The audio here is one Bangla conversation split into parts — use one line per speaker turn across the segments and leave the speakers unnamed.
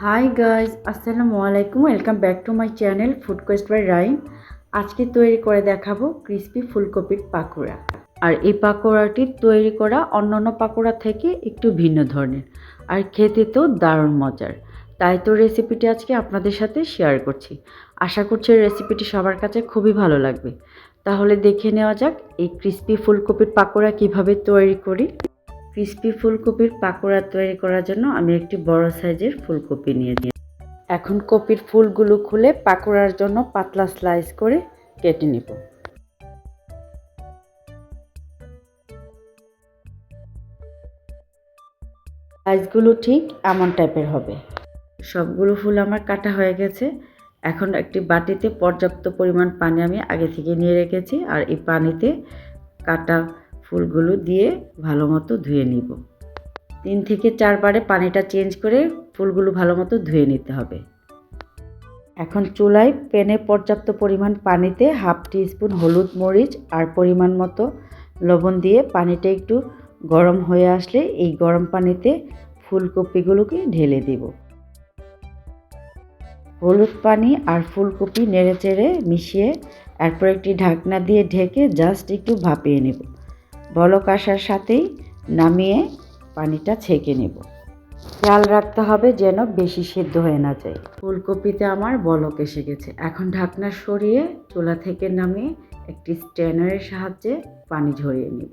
হাই গাইজ, আসসালামু আলাইকুম। Welcome back to my channel food quest by Raim. আজকে তৈরি করে দেখাবো ক্রিস্পি ফুলকপির পাকোড়া। আর এই পাকোড়াটি তৈরি করা অন্যান্য পাকোড়া থেকে একটু ভিন্ন ধরনের, আর খেতে তো দারুণ মজার। তাই তো রেসিপিটি আজকে আপনাদের সাথে শেয়ার করছি। আশা করছি রেসিপিটি সবার কাছে খুবই ভালো লাগবে। তাহলে দেখে নেওয়া যাক এই ক্রিস্পি ফুলকপির পাকোড়া কিভাবে তৈরি করি। ক্রিস্পি ফুলকপির পাকোড়া তৈরি করার জন্য আমি একটি বড় সাইজের ফুলকপি নিয়ে নিই। এখন কপির ফুলগুলো খুলে পাকোড়ার জন্য পাতলা স্লাইস করে কেটে নেব। সাইজগুলো ঠিক এমন টাইপের হবে। সবগুলো ফুল আমার কাটা হয়ে গেছে। এখন একটি বাটিতে পর্যাপ্ত পরিমাণ পানি আমি আগে থেকে নিয়ে রেখেছি, আর এই পানিতে কাটা ফুলগুলো দিয়ে ভালো মতো ধুয়ে নিব। 3 থেকে 4 বারে পানিটা চেঞ্জ করে ফুলগুলো ভালো মতো ধুয়ে নিতে হবে। এখন চুলায় প্যানে পর্যাপ্ত পরিমাণ পানিতে হাফ টিস্পুন হলুদ মরিচ আর পরিমাণ মতো লবণ দিয়ে পানিটা একটু গরম হয়ে আসলে এই গরম পানিতে ফুলকপিগুলোকে ঢেলে দিব। হলুদ পানি আর ফুলকপি নেড়েচেড়ে মিশিয়ে এরপর একটি ঢাকনা দিয়ে ঢেকে জাস্ট একটু ভাপিয়ে নেব। বলক আসার সাথেই নামিয়ে পানিটা ছেঁকে নেব। খেয়াল রাখতে হবে যেন বেশি সেদ্ধ হয়ে না যায়। ফুলকপিতে আমার বলক এসে গেছে। এখন ঢাকনা সরিয়ে চুলা থেকে নামিয়ে একটি স্ট্রেনারের সাহায্যে পানি ঝরিয়ে নেব।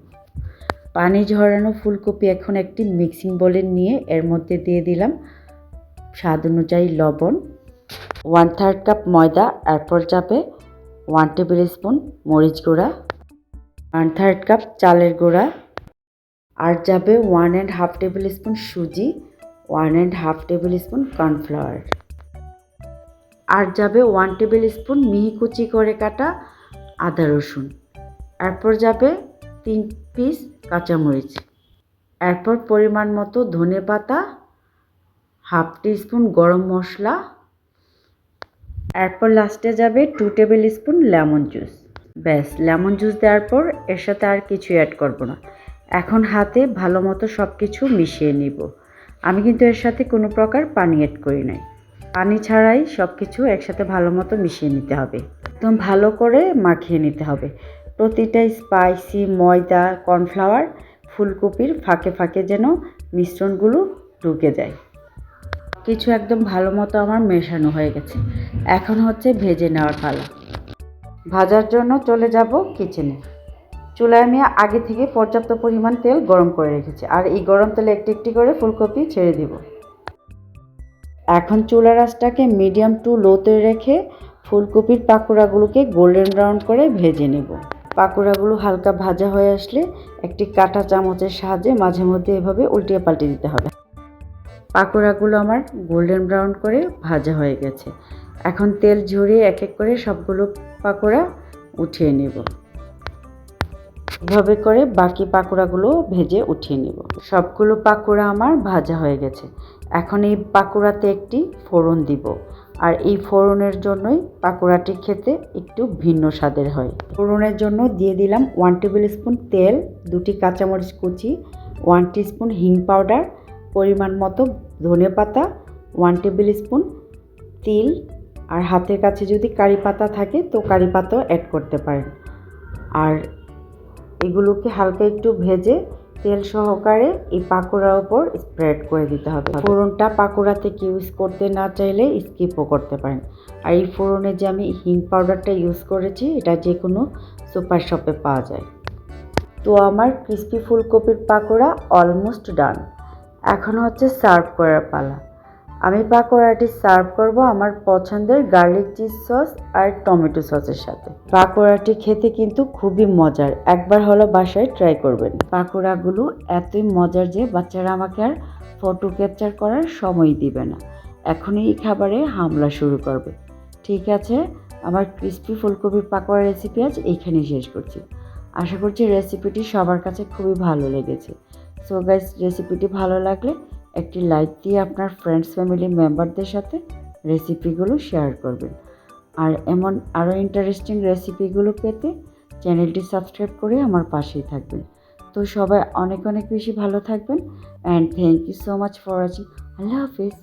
পানি ঝরানো ফুলকপি এখন একটি মিক্সিং বোলে নিয়ে এর মধ্যে দিয়ে দিলাম স্বাদ অনুযায়ী লবণ, 1/3 কাপ ময়দা, এরপর যাবে 1 টেবিল স্পুন মরিচ গুঁড়া, 1/3 কাপ চালের গুঁড়া, আর যাবে 1.5 টেবিল স্পুন সুজি, 1.5 টেবিল স্পুন কর্নফ্লাওয়ার, আর যাবে 1 টেবিল স্পুন মিহি কুচি করে কাটা আদা রসুন, এরপর যাবে 3 পিস কাঁচামরিচ, এরপর পরিমাণ মতো ধনে পাতা, হাফ টিস্পুন গরম মশলা, এরপর লাস্টে যাবে 2 টেবিল স্পুন লেমন জুস। ব্যাস, লেমন জুস দেওয়ার পর এর সাথে আর কিছু অ্যাড করব না। এখন হাতে ভালো মতো সব কিছু মিশিয়ে নিব। আমি কিন্তু এর সাথে কোনো প্রকার পানি অ্যাড করি নাই। পানি ছাড়াই সব কিছু একসাথে ভালো মতো মিশিয়ে নিতে হবে। একদম ভালো করে মাখিয়ে নিতে হবে। প্রতিটা স্পাইসি ময়দা কর্নফ্লাওয়ার ফুলকপির ফাঁকে ফাঁকে যেন মিশ্রণগুলো ঢুকে যায়। কিছু একদম ভালো মতো আমার মেশানো হয়ে গেছে। এখন হচ্ছে ভেজে নেওয়ার পালা। ভাজার জন্য চলে যাব কিচেনে। চুলায় আমি আগে থেকে পর্যাপ্ত পরিমাণ তেল গরম করে রেখেছি, আর এই গরম তেলে একটি একটি করে ফুলকপি ছেড়ে দিব। এখন চুলার আঁচটাকে মিডিয়াম টু লোতে রেখে ফুলকপির পাকোড়াগুলোকে গোল্ডেন ব্রাউন করে ভেজে নেব। পাকোড়াগুলো হালকা ভাজা হয়ে আসলে একটি কাঁটা চামচের সাহায্যে মাঝে মধ্যে এভাবে উল্টিয়ে পাল্টে দিতে হবে। পাকোড়াগুলো আমার গোল্ডেন ব্রাউন করে ভাজা হয়ে গেছে। এখন তেল ঝরিয়ে এক এক করে সবগুলো পাকোড়া উঠিয়ে নেব। এভাবে করে বাকি পাকোড়াগুলো ভেজে উঠিয়ে নেব। সবগুলো পাকোড়া আমার ভাজা হয়ে গেছে। এখন এই পাকোড়াতে একটি ফোড়ন দিব, আর এই ফোড়নের জন্যই পাকোড়াটি খেতে একটু ভিন্ন স্বাদের হয়। ফোড়নের জন্য দিয়ে দিলাম 1 টেবিল স্পুন তেল, 2টি কাঁচামরিচ কুচি, 1 টিস্পুন হিং পাউডার, পরিমাণ মতো ধনে পাতা, 1 টেবিল স্পুন তিল, আর হাতের কাছে যদি কারি পাতা থাকে তো কারি পাতাও অ্যাড করতে পারেন। আর এগুলোকে হালকা একটু ভেজে তেল সহকারে এই পাকোড়ার উপর স্প্রেড করে দিতে হবে। ফোড়নটা পাকোড়া থেকে ইউজ করতে না চাইলে স্কিপও করতে পারেন। আর এই ফোড়নে যে আমি হিং পাউডারটা ইউজ করেছি এটা যে কোনো সুপার শপে পাওয়া যায়। তো আমার ক্রিস্পি ফুলকপির পাকোড়া অলমোস্ট ডান। এখন হচ্ছে সার্ভ করার পালা। আমি পাকোড়াটি সার্ভ করব আমার পছন্দের গার্লিক চিজ সস আর টমেটো সসের সাথে। পাকোড়াটি খেতে কিন্তু খুবই মজার, একবার হলো বাসায় ট্রাই করবেন। পাকোড়াগুলো এতই মজার যে বাচ্চারা আমাকে আর ফটো ক্যাপচার করার সময় দিবে না, এখনই এই খাবারে হামলা শুরু করবে। ঠিক আছে, আমার ক্রিস্পি ফুলকপির পাকোড়া রেসিপি আজ এইখানেই শেষ করছি। আশা করছি রেসিপিটি সবার কাছে খুবই ভালো লেগেছে। সো গাইস, রেসিপিটি ভালো লাগলে একটি লাইক দিয়ে আপনার ফ্রেন্ডস ফ্যামিলি মেম্বারদের সাথে রেসিপিগুলো শেয়ার করবেন। আর এমন আরও ইন্টারেস্টিং রেসিপিগুলো পেতে চ্যানেলটি সাবস্ক্রাইব করে আমার পাশেই থাকবেন। তো সবাই অনেক অনেক বেশি ভালো থাকবেন, and thank you so much for watching. আল্লাহ হাফিজ।